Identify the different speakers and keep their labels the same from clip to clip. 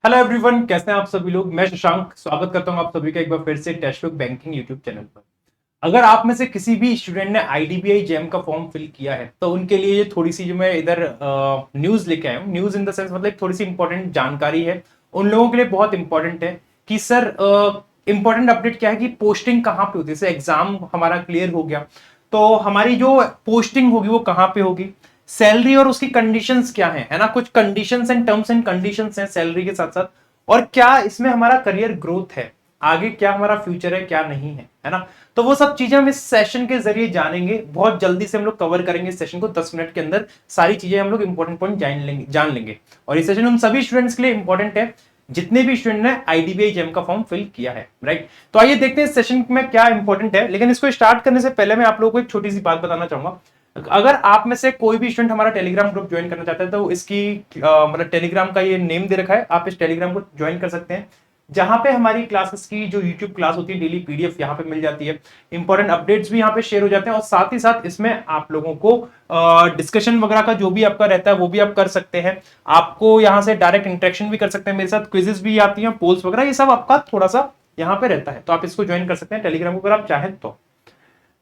Speaker 1: Hello everyone, कैसे हैं आप सभी लोग। मैं शशांक स्वागत करता हूं आप सभी का एक बार फिर से टेस्टबुक बैंकिंग यूट्यूब चैनल पर। अगर आप में से किसी भी स्टूडेंट ने आईडीबीआई जैम का फॉर्म फिल किया है तो उनके लिए ये थोड़ी सी जो मैं इधर न्यूज लेके आया हूँ। न्यूज इन द सेंस मतलब थोड़ी सी इंपॉर्टेंट जानकारी है उन लोगों के लिए, बहुत इंपॉर्टेंट है कि सर इंपॉर्टेंट अपडेट क्या है कि पोस्टिंग कहाँ पे होती है। जैसे एग्जाम हमारा क्लियर हो गया तो हमारी जो पोस्टिंग होगी वो कहाँ पे होगी, सैलरी और उसकी कंडीशंस क्या है ना। कुछ conditions and terms and conditions हैं सैलरी के साथ साथ, और क्या इसमें हमारा करियर ग्रोथ है, आगे क्या हमारा फ्यूचर है क्या नहीं है ना। तो वो सब चीजें हम इस सेशन के जरिए जानेंगे। बहुत जल्दी से हम लोग कवर करेंगे इस सेशन को, 10 मिनट के अंदर सारी चीजें हम लोग इंपॉर्टेंट पॉइंट जान लेंगे। और ये सेशन उन सभी स्टूडेंट्स के लिए इंपॉर्टेंट है जितने भी स्टूडेंट ने आईडीबीआई जेम का फॉर्म फिल किया है, राइट। तो आइए देखते हैं इस सेशन में क्या इंपॉर्टेंट है। लेकिन इसको स्टार्ट करने से पहले मैं आप लोगों को एक छोटी सी बात बताना चाहूंगा। अगर आप में से कोई भी स्टूडेंट हमारा टेलीग्राम ग्रुप ज्वाइन करना चाहता है तो इसकी मतलब टेलीग्राम का ये नेम दे रखा है, आप इस टेलीग्राम को ज्वाइन कर सकते हैं, जहां पे हमारी क्लासेस की जो यूट्यूब क्लास होती है डेली पीडीएफ यहाँ पे मिल जाती है, इंपॉर्टेंट अपडेट्स भी यहाँ पे शेयर हो जाते हैं, और साथ ही साथ इसमें आप लोगों को डिस्कशन वगैरह का जो भी आपका रहता है वो भी आप कर सकते हैं। आपको यहाँ से डायरेक्ट इंटरेक्शन भी कर सकते हैं मेरे साथ, क्विजेस भी आती हैं, पोल्स वगैरह, ये सब आपका थोड़ा सा यहाँ पे रहता है। तो आप इसको ज्वाइन कर सकते हैं टेलीग्राम को अगर आप चाहें तो।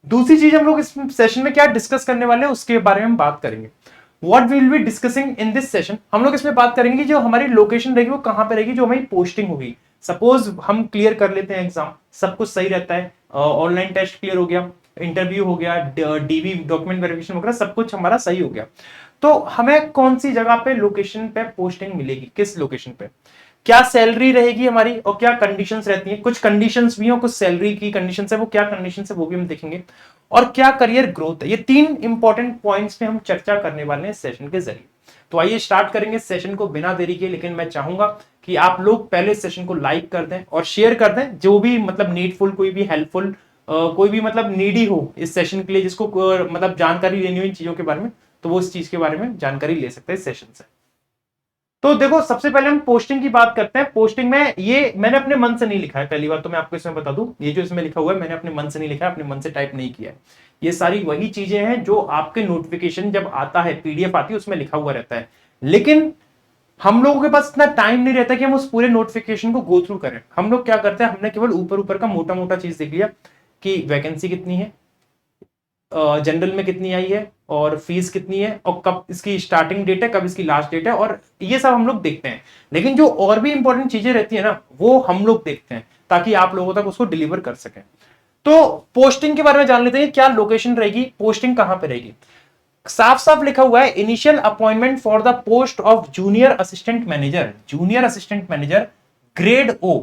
Speaker 1: दूसरी चीज हम लोग इस सेशन में क्या डिस्कस करने वाले हैं उसके बारे में हम बात करेंगे। What will be discussing in this session, हम लोग इसमें बात करेंगे जो हमारी लोकेशन रहेगी वो कहां पे रहेगी, जो हमारी पोस्टिंग होगी। सपोज हम क्लियर कर लेते हैं एग्जाम, सब कुछ सही रहता है, ऑनलाइन टेस्ट क्लियर हो गया, इंटरव्यू हो गया, डीवी डॉक्यूमेंट वेरिफिकेशन वगैरह सब कुछ हमारा सही हो गया, तो हमें कौन सी जगह पे लोकेशन पे पोस्टिंग मिलेगी, किस लोकेशन पे, क्या सैलरी रहेगी हमारी, और क्या कंडीशंस रहती हैं। कुछ कंडीशंस भी हैं, कुछ सैलरी की कंडीशंस है, वो क्या कंडीशंस है वो भी हम देखेंगे, और क्या करियर ग्रोथ है। ये तीन इंपॉर्टेंट पॉइंट्स पे हम चर्चा करने वाले हैं सेशन के जरिए। तो आइए स्टार्ट करेंगे सेशन को बिना देरी के। लेकिन मैं चाहूंगा कि आप लोग पहले सेशन को लाइक कर दें और शेयर कर दें, जो भी मतलब नीडफुल, कोई भी हेल्पफुल, कोई भी मतलब नीडी हो इस सेशन के लिए, जिसको मतलब जानकारी लेनी हो इन चीजों के बारे में, तो वो इस चीज के बारे में जानकारी ले सकते हैं इस सेशन से। तो देखो, सबसे पहले हम पोस्टिंग की बात करते हैं। पोस्टिंग में ये मैंने अपने मन से नहीं लिखा है, पहली बार तो मैं आपको इसमें बता दूं, ये जो इसमें लिखा हुआ है मैंने अपने मन से नहीं लिखा है, अपने मन से टाइप नहीं किया है। ये सारी वही चीजें हैं जो आपके नोटिफिकेशन जब आता है, पीडीएफ आती है, उसमें लिखा हुआ रहता है। लेकिन हम लोगों के पास इतना टाइम नहीं रहता कि हम उस पूरे नोटिफिकेशन को गो थ्रू करें। हम लोग क्या करते हैं, हमने केवल ऊपर ऊपर का मोटा मोटा चीज देख लिया कि वैकेंसी कितनी है, जनरल में कितनी आई है, और फीस कितनी है, और कब इसकी स्टार्टिंग डेट है, कब इसकी लास्ट डेट है, और ये सब हम लोग देखते हैं। लेकिन जो और भी इंपॉर्टेंट चीजें रहती है ना, वो हम लोग देखते हैं ताकि आप लोगों तक उसको डिलीवर कर सकें। तो पोस्टिंग के बारे में जान लेते हैं, क्या लोकेशन रहेगी, पोस्टिंग कहां पे रहेगी। साफ साफ लिखा हुआ है, initial appointment for the post of junior assistant manager, junior assistant manager grade O,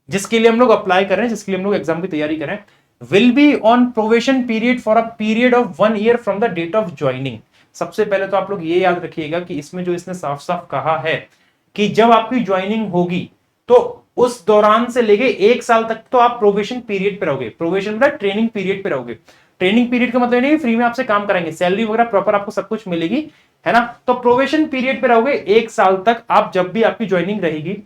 Speaker 1: जिसके लिए हम लोग अप्लाई कर रहे हैं, जिसके लिए हम लोग एग्जाम की तैयारी करें, will be on probation period for a period of 1 year from the date of joining. सबसे पहले तो आप लोग ये याद रखिएगा कि इसमें जो इसने साफ साफ कहा है कि जब आपकी ज्वाइनिंग होगी तो उस दौरान से लेके 1 साल तक तो आप प्रोवेशन पीरियड पे रहोगे। प्रोवेशन मतलब ट्रेनिंग पीरियड पे रहोगे। ट्रेनिंग पीरियड का मतलब नहीं फ्री में आपसे काम कराएंगे, सैलरी वगैरह प्रॉपर आपको सब कुछ मिलेगी, है ना। तो प्रोवेशन पीरियड पे रहोगे 1 साल तक आप, जब भी आपकी ज्वाइनिंग रहेगी,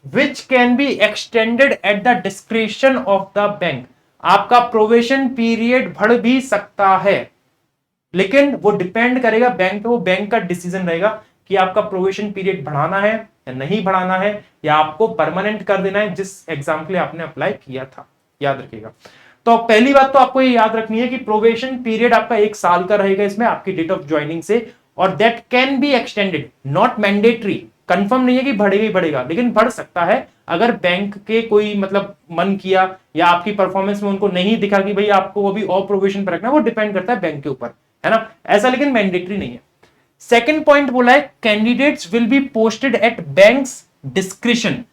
Speaker 1: which can be extended at the description of the bank. आपका प्रोवेशन पीरियड बढ़ भी सकता है, लेकिन वो डिपेंड करेगा बैंक पे, वो बैंक का डिसीजन रहेगा कि आपका प्रोवेशन पीरियड बढ़ाना है या नहीं बढ़ाना है, या आपको परमानेंट कर देना है जिस एग्जाम के लिए आपने अप्लाई किया था। याद रखिएगा। तो पहली बात तो आपको ये याद रखनी है कि प्रोवेशन पीरियड आपका 1 साल का रहेगा इसमें, आपकी डेट ऑफ ज्वाइनिंग से, और that can be extended, not mandatory. Confirm नहीं है कि बढ़ेगा ही बढ़ेगा, लेकिन बढ़ सकता है अगर बैंक के कोई मतलब मन किया, या आपकी परफॉर्मेंस में उनको नहीं दिखा कि भाई आपको वो भी और प्रोविजन पर रखना, वो डिपेंड करता है बैंक के ऊपर, है ना। ऐसा लेकिन मैंडेटरी नहीं है। सेकंड पॉइंट बोला है, candidates will be posted at banks discretion.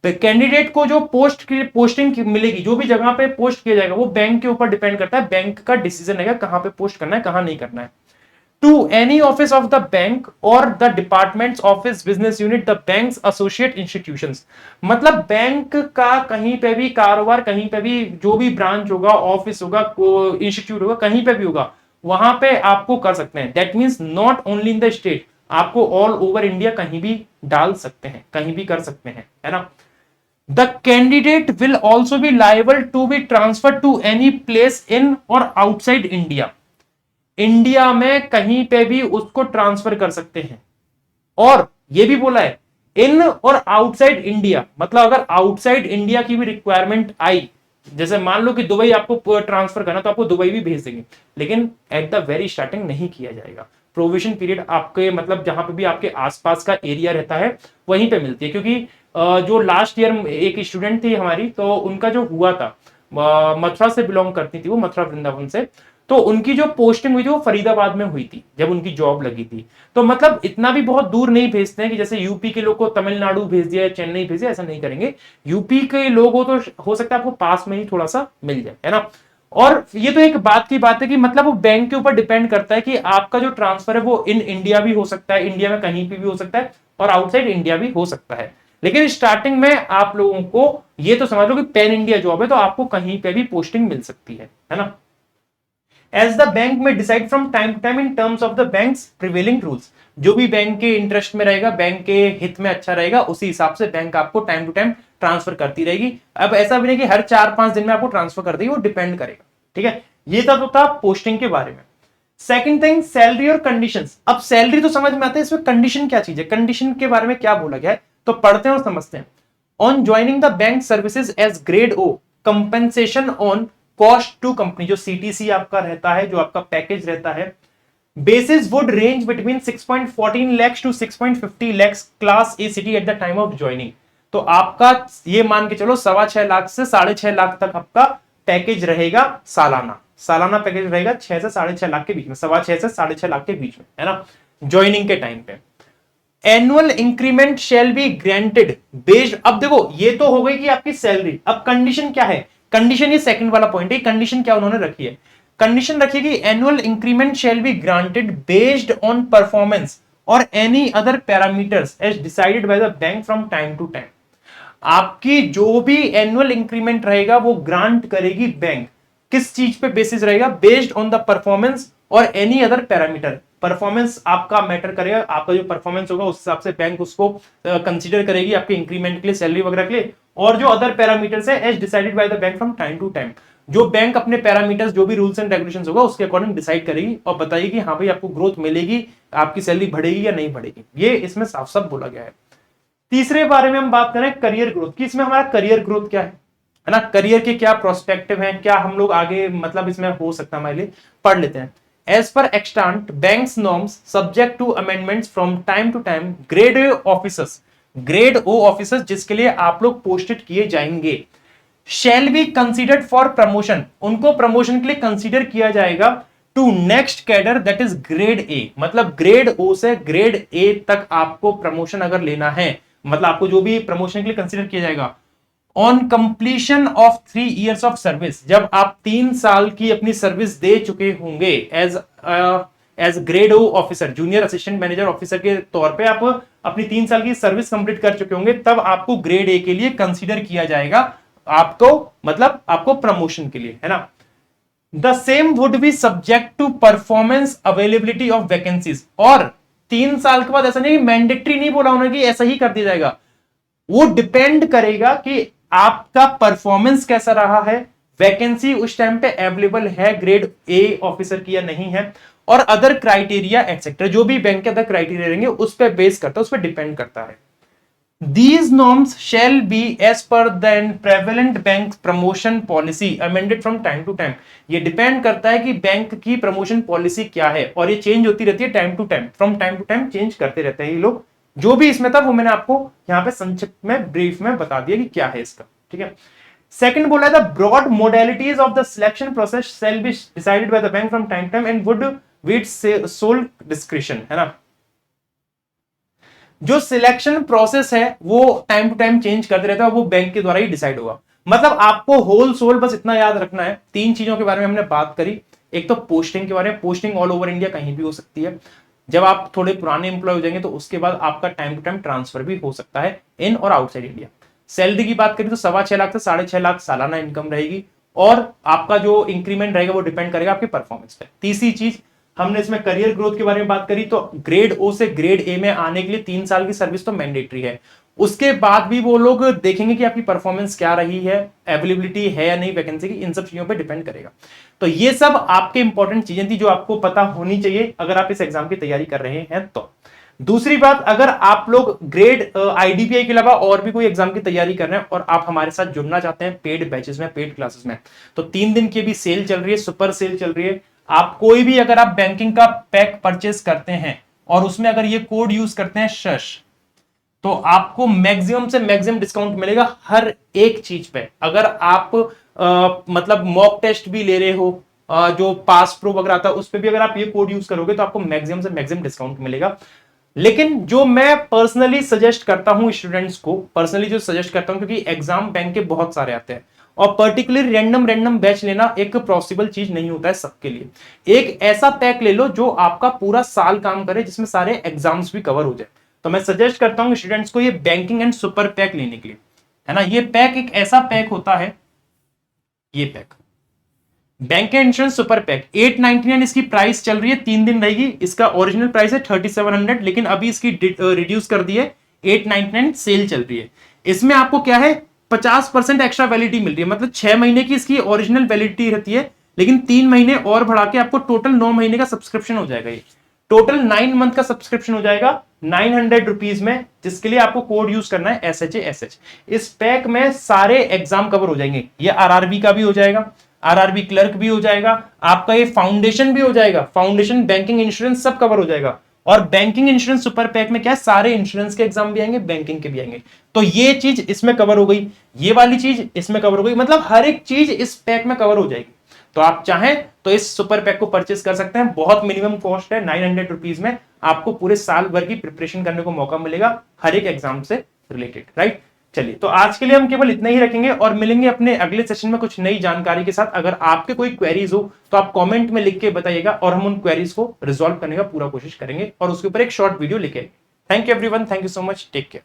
Speaker 1: Candidate को जो पोस्टिंग मिलेगी, जो भी जगह पे पोस्ट किया जाएगा, वो बैंक के ऊपर डिपेंड करता है, बैंक का डिसीजन रहेगा कहां पे पोस्ट करना है कहां नहीं करना है। To any office of the bank or the departments office business unit the banks associate institutions. मतलब बैंक का कहीं पे भी कारोबार, कहीं पे भी जो भी ब्रांच होगा, ऑफिस होगा, इंस्टीट्यूट होगा, कहीं पे भी होगा, वहां पे आपको कर सकते हैं। That means not only in the state, आपको ऑल ओवर इंडिया कहीं भी डाल सकते हैं, कहीं भी कर सकते हैं, है ना। The candidate will also be liable to be transfer to any place in और आउटसाइड इंडिया। इंडिया में कहीं पे भी उसको ट्रांसफर कर सकते हैं। और यह भी बोला है इन और आउटसाइड इंडिया, मतलब अगर आउटसाइड इंडिया की भी रिक्वायरमेंट आई, जैसे मान लो कि दुबई आपको ट्रांसफर करना, तो आपको दुबई भी भेज देंगे, लेकिन एट द वेरी स्टार्टिंग नहीं किया जाएगा। प्रोविजन पीरियड आपके मतलब जहां पे भी आपके आसपास का एरिया रहता है वहीं पे मिलती है, क्योंकि जो लास्ट ईयर एक स्टूडेंट थी हमारी, तो उनका जो हुआ था, मथुरा से बिलोंग करती थी वो, मथुरा वृंदावन से, तो उनकी जो पोस्टिंग हुई थी वो फरीदाबाद में हुई थी जब उनकी जॉब लगी थी। तो मतलब इतना भी बहुत दूर नहीं भेजते हैं कि जैसे यूपी के लोग को तमिलनाडु भेज दिया या चेन्नई भेज दिया, ऐसा नहीं करेंगे। यूपी के लोग हो तो हो सकता है आपको पास में ही थोड़ा सा मिल जाए, है ना। और ये तो एक बात की बात है कि मतलब वो बैंक के ऊपर डिपेंड करता है कि आपका जो ट्रांसफर है वो इन इंडिया भी हो सकता है, इंडिया में कहीं भी हो सकता है, और आउटसाइड इंडिया भी हो सकता है। लेकिन स्टार्टिंग में आप लोगों को ये तो समझ लो कि पैन इंडिया जॉब है, तो आपको कहीं पे भी पोस्टिंग मिल सकती है ना। एज द बैंक में decide from time to time in terms of the banks prevailing rules, जो भी बैंक के इंटरेस्ट में रहेगा, बैंक के हित में अच्छा रहेगा, उसी हिसाब से बैंक आपको टाइम टू टाइम ट्रांसफर करती रहेगी। अब ऐसा भी नहीं कि हर 4-5 दिन में आपको ट्रांसफर कर देगी, वो डिपेंड करेगा। ठीक है, ये तो था पोस्टिंग के बारे में। सेकंड थिंग, सैलरी और कंडीशंस। अब सैलरी तो समझ में आता है, इसमें कंडीशन क्या चीज है, कंडीशन के बारे में क्या बोला गया है, तो पढ़ते हैं और समझते हैं। On joining the bank services as grade O, compensation on cost to company, जो सीटीसी आपका रहता है, जो आपका पैकेज रहता है, basis would range between 6.14 lakhs to 6.50 lakhs class A city at the time of joining. तो आपका ये मान के चलो 6.25 लाख से 6.5 लाख तक आपका पैकेज रहेगा सालाना। सालाना पैकेज रहेगा 6 से 6.5 लाख के बीच में, 6.25 से 6.5 लाख के बीच में, है ना, ज्वाइनिंग के टाइम पे। Annual increment shall be granted based, अब देखो ये तो हो गई कि आपकी सैलरी, अब कंडीशन क्या है, कंडीशन ये सेकंड वाला पॉइंट है, कंडीशन क्या उन्होंने रखी है, कंडीशन रखी है कि annual increment shall be granted based on performance or any other parameters as decided by the bank from time to time. आपकी जो भी एनुअल इंक्रीमेंट रहेगा वो ग्रांट करेगी बैंक, किस चीज पे बेसिस रहेगा, based on the performance or any other parameter. Performance आपका मैटर करेगा, आपका जो परफॉर्मेंस होगा उस हिसाब से बैंक उसको कंसीडर करेगी आपके इंक्रीमेंट के लिए, सैलरी वगैरह के लिए। और जो अदर पैरामीटर्स है as decided by the bank from time to time, जो बैंक अपने पैरामीटर्स जो भी रूल्स एंड रेगुलेशंस होगा उसके अकॉर्डिंग डिसाइड करेगी और बताएगी हाँ भाई आपको ग्रोथ मिलेगी, आपकी सैलरी बढ़ेगी या नहीं बढ़ेगी। ये इसमें साफ साफ बोला गया है। तीसरे बारे में हम बात करें करियर ग्रोथ की, इसमें हमारा करियर ग्रोथ क्या है ना, करियर के क्या प्रोस्पेक्टिव हैं, क्या हम लोग आगे मतलब इसमें हो सकता है हमारे लिए, पढ़ लेते हैं। As per extent banks norms subject to amendments from time to time, grade officers, grade O officers जिसके लिए आप लोग पोस्टेड किए जाएंगे, shall be considered for promotion, उनको प्रमोशन के लिए कंसीडर किया जाएगा to next cadre that is grade A, मतलब ग्रेड ओ से ग्रेड ए तक आपको प्रमोशन अगर लेना है, मतलब आपको जो भी प्रमोशन के लिए कंसीडर किया जाएगा on completion of 3 years of service, जब आप 3 साल की अपनी सर्विस दे चुके होंगे as grade O officer, junior assistant manager officer के तौर पे आप अपनी 3 साल की सर्विस कंप्लीट कर चुके होंगे, तब आपको ग्रेड ए के लिए कंसीडर किया जाएगा, आपको मतलब आपको प्रमोशन के लिए, है ना। The same would be subject to performance availability of vacancies, और 3 साल के बाद ऐसा नहीं, मैंडेटरी नहीं बोला उन्होंने कि ऐसा ही कर दिया जाएगा, वो डिपेंड करेगा कि आपका परफॉर्मेंस कैसा रहा है, वैकेंसी उस टाइम पे अवेलेबल है ग्रेड ए ऑफिसर की या नहीं है, और अदर क्राइटेरिया एटसेट्रा, जो भी बैंक के अदर क्राइटेरिया रहेंगे उस पर बेस करता है, उस पर डिपेंड करता है। These norms shall be as per the prevalent bank promotion policy amended from time to time, ये डिपेंड करता है कि बैंक की प्रमोशन पॉलिसी क्या है, और ये चेंज होती रहती है time to time, from time to time change करते रहते हैं ये लोग। जो भी इसमें था वो मैंने आपको यहाँ पे संक्षिप्त में ब्रीफ में बता दिया कि क्या है इसका, ठीक है। सेकंड बोला है the broad modalities of the selection process shall be decided by the bank from time to time and would with sole description, है ना। जो सिलेक्शन प्रोसेस है वो टाइम टू टाइम चेंज करते रहता है, वो बैंक के द्वारा ही डिसाइड होगा। मतलब आपको होल सोल बस इतना याद रखना है, 3 चीजों के बारे में हमने बात करी। एक तो पोस्टिंग के बारे में, पोस्टिंग ऑल ओवर इंडिया कहीं भी हो सकती है, जब आप थोड़े पुराने एम्प्लॉय हो जाएंगे तो उसके बाद आपका टाइम टू टाइम ट्रांसफर भी हो सकता है इन और आउटसाइड इंडिया। सैलरी की बात करें तो 6.25 लाख से 6.5 लाख सालाना इनकम रहेगी, और आपका जो इंक्रीमेंट रहेगा वो डिपेंड करेगा आपके परफॉर्मेंस पे। तीसरी चीज हमने इसमें करियर ग्रोथ के बारे में बात करी, तो ग्रेड ओ से ग्रेड ए में आने के लिए 3 साल की सर्विस तो मैंडेटरी है, उसके बाद भी वो लोग देखेंगे कि आपकी परफॉर्मेंस क्या रही है, अवेलेबिलिटी है या नहीं वैकेंसी की, इन सब चीजों पे डिपेंड करेगा। तो ये सब आपके इंपॉर्टेंट चीजें थी जो आपको पता होनी चाहिए अगर आप इस एग्जाम की तैयारी कर रहे हैं। तो दूसरी बात, अगर आप लोग ग्रेड आईडीपीआई के अलावा और भी कोई एग्जाम की तैयारी कर रहे हैं और आप हमारे साथ जुड़ना चाहते हैं पेड बैचेस में, पेड क्लासेस में, तो 3 दिन की भी सेल चल रही है, सुपर सेल चल रही है। आप कोई भी अगर आप बैंकिंग का पैक परचेस करते हैं और उसमें अगर ये कोड यूज करते हैं शश, तो आपको मैक्सिमम से मैक्सिमम डिस्काउंट मिलेगा हर एक चीज पे। अगर आप मतलब मॉक टेस्ट भी ले रहे हो, जो पास प्रो वगैरह आता है उस पर भी अगर आप ये कोड यूज करोगे तो आपको मैक्सिमम से मैक्सिमम डिस्काउंट मिलेगा। लेकिन जो मैं पर्सनली सजेस्ट करता हूं स्टूडेंट्स को, पर्सनली जो सजेस्ट करता हूं, क्योंकि एग्जाम बैंक के बहुत सारे आते हैं और पर्टिकुलर रैंडम बैच लेना एक पॉसिबल चीज नहीं होता है सबके लिए। एक ऐसा पैक ले लो जो आपका पूरा साल काम करे, जिसमें सारे एग्जाम्स भी कवर हो जाए। तो मैं सजेस्ट करता हूं स्टूडेंट्स को ये बैंकिंग एंड सुपर पैक लेने के लिए, है ना। ये पैक एक ऐसा पैक होता है, ये pack bank insurance super pack 899 इसकी प्राइस चल रही है, 3 दिन रहेगी। इसका ओरिजिनल प्राइस है 3700, लेकिन अभी इसकी रिड्यूस कर दी है, 899 सेल चल रही है। इसमें आपको क्या है 50% एक्स्ट्रा वैलिडिटी मिल रही है, मतलब 6 महीने की इसकी ओरिजिनल वैलिडिटी रहती है, लेकिन 3 महीने और बढ़ा के आपको टोटल 9 महीने का सब्सक्रिप्शन हो जाएगा। ये टोटल 9 मंथ का सब्सक्रिप्शन हो जाएगा 900 रुपीज में, जिसके लिए आपको कोड यूज करना है SHASH। इस पैक में सारे एग्जाम कवर हो जाएंगे, ये RRB का भी हो जाएगा, RRB क्लर्क भी हो जाएगा, आपका ये फाउंडेशन भी हो जाएगा, फाउंडेशन बैंकिंग इंश्योरेंस सब कवर हो जाएगा। और बैंकिंग इंश्योरेंस सुपर पैक में क्या है, सारे इंश्योरेंस के एग्जाम भी आएंगे, बैंकिंग के भी आएंगे। तो ये चीज इसमें कवर हो गई, ये वाली चीज इसमें कवर हो गई, मतलब हर एक चीज इस पैक में कवर हो जाएगी। तो आप चाहें तो इस सुपर पैक को परचेस कर सकते हैं, बहुत मिनिमम कॉस्ट है, 900 रुपीज में आपको पूरे साल भर की प्रिपरेशन करने को मौका मिलेगा हर एक एग्जाम से रिलेटेड, राइट। चलिए, तो आज के लिए हम केवल इतना ही रखेंगे और मिलेंगे अपने अगले सेशन में कुछ नई जानकारी के साथ। अगर आपके कोई क्वेरीज हो तो आप कमेंट में लिख के बताइएगा और हम उन क्वेरीज को रिजॉल्व करने का पूरा कोशिश करेंगे और उसके ऊपर एक शॉर्ट वीडियो लिखेंगे। Thank you everyone, thank you so much, take care.